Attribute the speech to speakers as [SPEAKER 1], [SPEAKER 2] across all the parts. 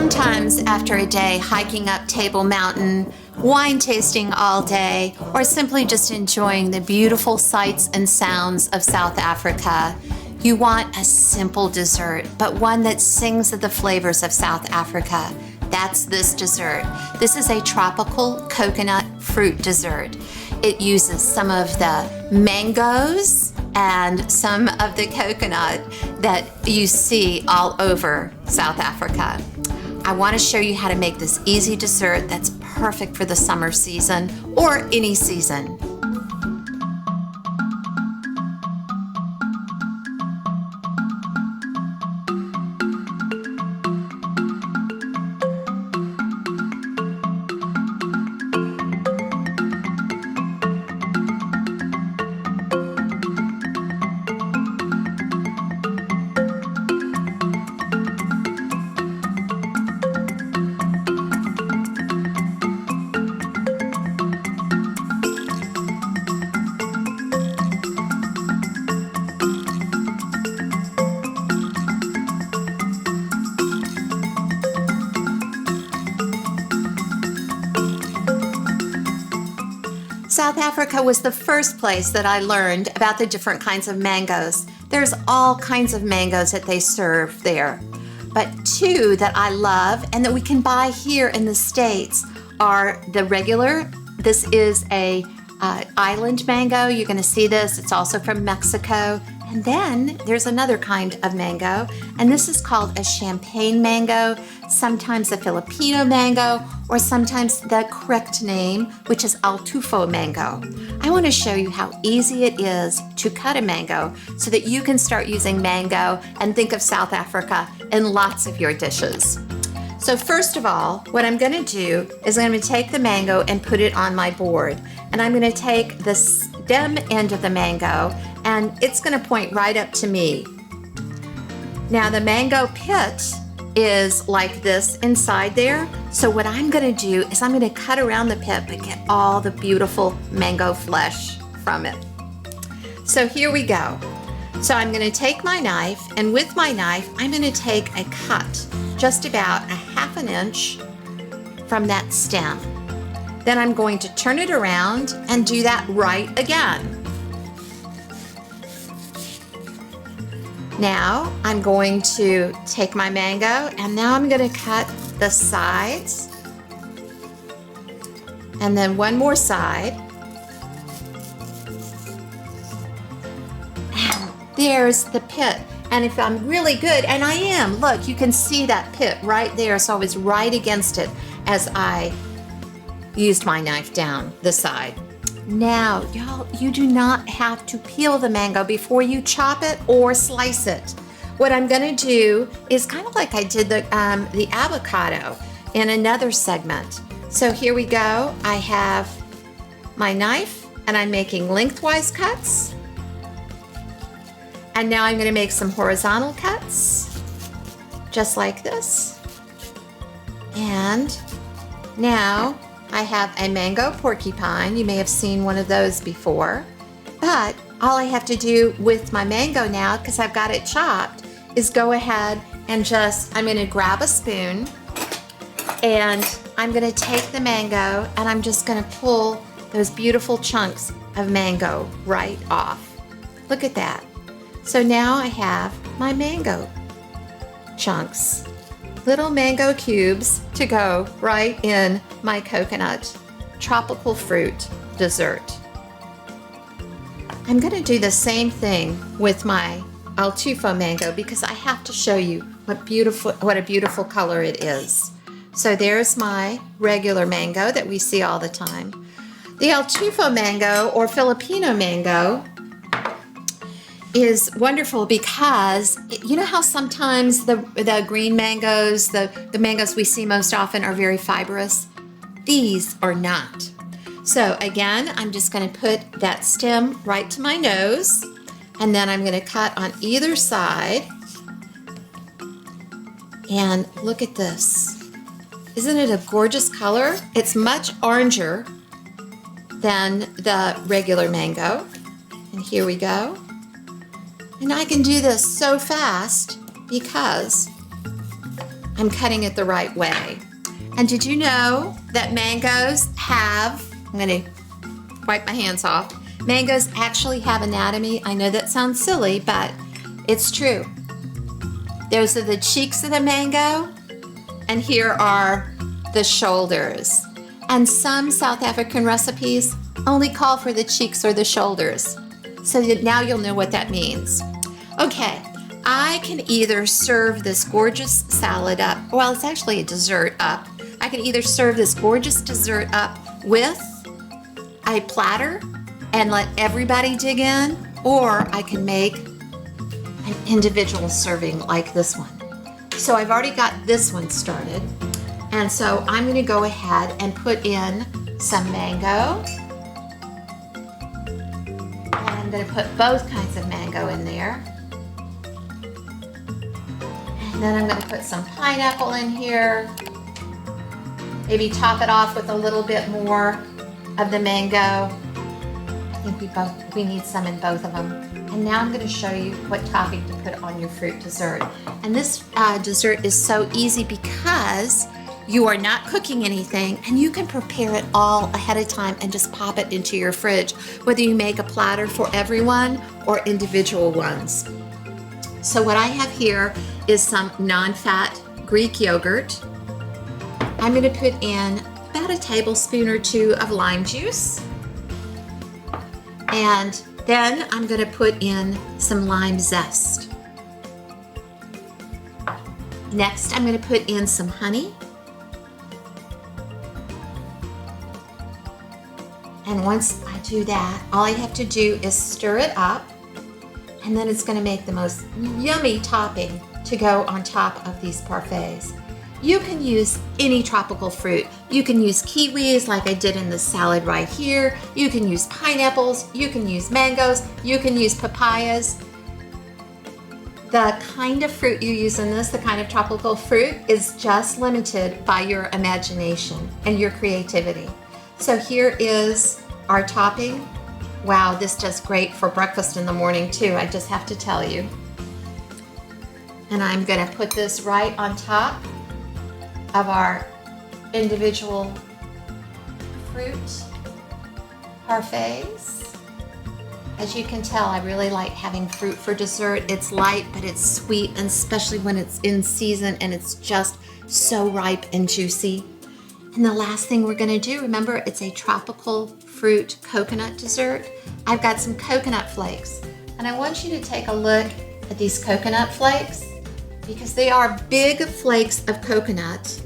[SPEAKER 1] Sometimes after a day hiking up Table Mountain, wine tasting all day, or simply just enjoying the beautiful sights and sounds of South Africa, you want a simple dessert, but one that sings of the flavors of South Africa. That's this dessert. This is a tropical coconut fruit dessert. It uses some of the mangoes and some of the coconut that you see all over South Africa. I want to show you how to make this easy dessert that's perfect for the summer season or any season. South Africa was the first place that I learned about the different kinds of mangoes. There's all kinds of mangoes that they serve there. But two that I love and that we can buy here in the States are the regular. This is a island mango. You're going to see this. It's also from Mexico. And then there's another kind of mango, and this is called a champagne mango, sometimes a Filipino mango, or sometimes the correct name, which is altufo mango. I want to show you how easy it is to cut a mango so that you can start using mango and think of South Africa in lots of your dishes. So first of all, what I'm going to do is I'm going to take the mango and put it on my board. And I'm going to take the stem end of the mango and it's going to point right up to me. Now the mango pit is like this inside there. So what I'm going to do is I'm going to cut around the pit but get all the beautiful mango flesh from it. So here we go. So I'm going to take my knife, and with my knife I'm going to take a cut just about a half an inch from that stem. Then I'm going to turn it around and do that right again. Now I'm going to take my mango and now I'm going to cut the sides and then one more side. And there's the pit. And if I'm really good, and I am, look, you can see that pit right there. So I was right against it as I used my knife down the side. Now, y'all, you do not have to peel the mango before you chop it or slice it. What I'm going to do is kind of like I did the avocado in another segment. So here we go. I have my knife and I'm making lengthwise cuts. And now I'm going to make some horizontal cuts, just like this. And now I have a mango porcupine. You may have seen one of those before. But all I have to do with my mango now, because I've got it chopped, is go ahead and I'm going to grab a spoon and I'm going to take the mango and I'm just going to pull those beautiful chunks of mango right off. Look at that. So now I have my mango chunks, little mango cubes to go right in my coconut tropical fruit dessert. I'm going to do the same thing with my altufo mango because I have to show you what a beautiful color it is. So there's my regular mango that we see all the time. The altufo mango or Filipino mango is wonderful because you know how sometimes the green mangoes, the mangoes we see most often are very fibrous? These are not. So again, I'm just going to put that stem right to my nose and then I'm going to cut on either side. And look at this. Isn't it a gorgeous color? It's much oranger than the regular mango. And here we go. And I can do this so fast because I'm cutting it the right way. And did you know that mangoes have, I'm going to wipe my hands off, mangoes actually have anatomy? I know that sounds silly, but it's true. Those are the cheeks of the mango, and here are the shoulders. And some South African recipes only call for the cheeks or the shoulders. So now you'll know what that means. Okay, I can either serve this gorgeous salad up, well, it's actually a dessert up. I can either serve this gorgeous dessert up with a platter and let everybody dig in, or I can make an individual serving like this one. So I've already got this one started. And so I'm going to go ahead and put in some mango. And I'm going to put both kinds of mango in there. And then I'm going to put some pineapple in here. Maybe top it off with a little bit more of the mango. I think we need some in both of them. And now I'm going to show you what topping to put on your fruit dessert. And this dessert is so easy because you are not cooking anything, and you can prepare it all ahead of time and just pop it into your fridge, whether you make a platter for everyone or individual ones. So what I have here is some non-fat Greek yogurt. I'm going to put in about a tablespoon or two of lime juice. And then I'm going to put in some lime zest. Next, I'm going to put in some honey. And once I do that, all I have to do is stir it up, and then it's going to make the most yummy topping to go on top of these parfaits. You can use any tropical fruit. You can use kiwis like I did in the salad right here. You can use pineapples. You can use mangoes. You can use papayas. The kind of fruit you use in this, the kind of tropical fruit, is just limited by your imagination and your creativity. So here is our topping. Wow, this does great for breakfast in the morning too, I just have to tell you. And I'm going to put this right on top of our individual fruit parfaits. As you can tell, I really like having fruit for dessert. It's light, but it's sweet, and especially when it's in season and it's just so ripe and juicy. And the last thing we're going to do, remember, it's a tropical fruit coconut dessert. I've got some coconut flakes, and I want you to take a look at these coconut flakes because they are big flakes of coconut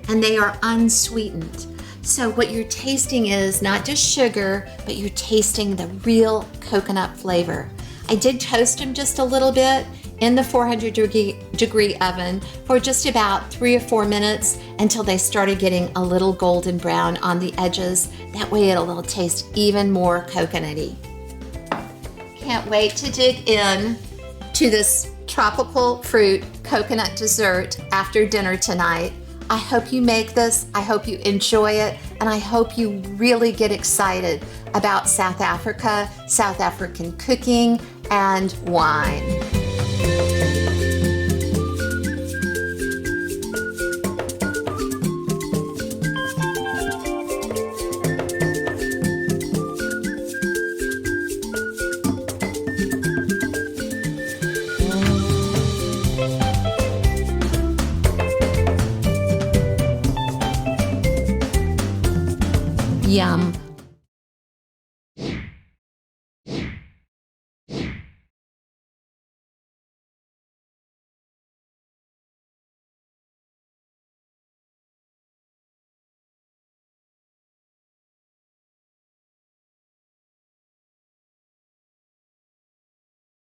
[SPEAKER 1] and they are unsweetened. So what you're tasting is not just sugar, but you're tasting the real coconut flavor. I did toast them just a little bit in the 400-degree oven for just about 3 or 4 minutes until they started getting a little golden brown on the edges. That way it'll taste even more coconutty. Can't wait to dig in to this tropical fruit coconut dessert after dinner tonight. I hope you make this, I hope you enjoy it, and I hope you really get excited about South Africa, South African cooking, and wine. Yum.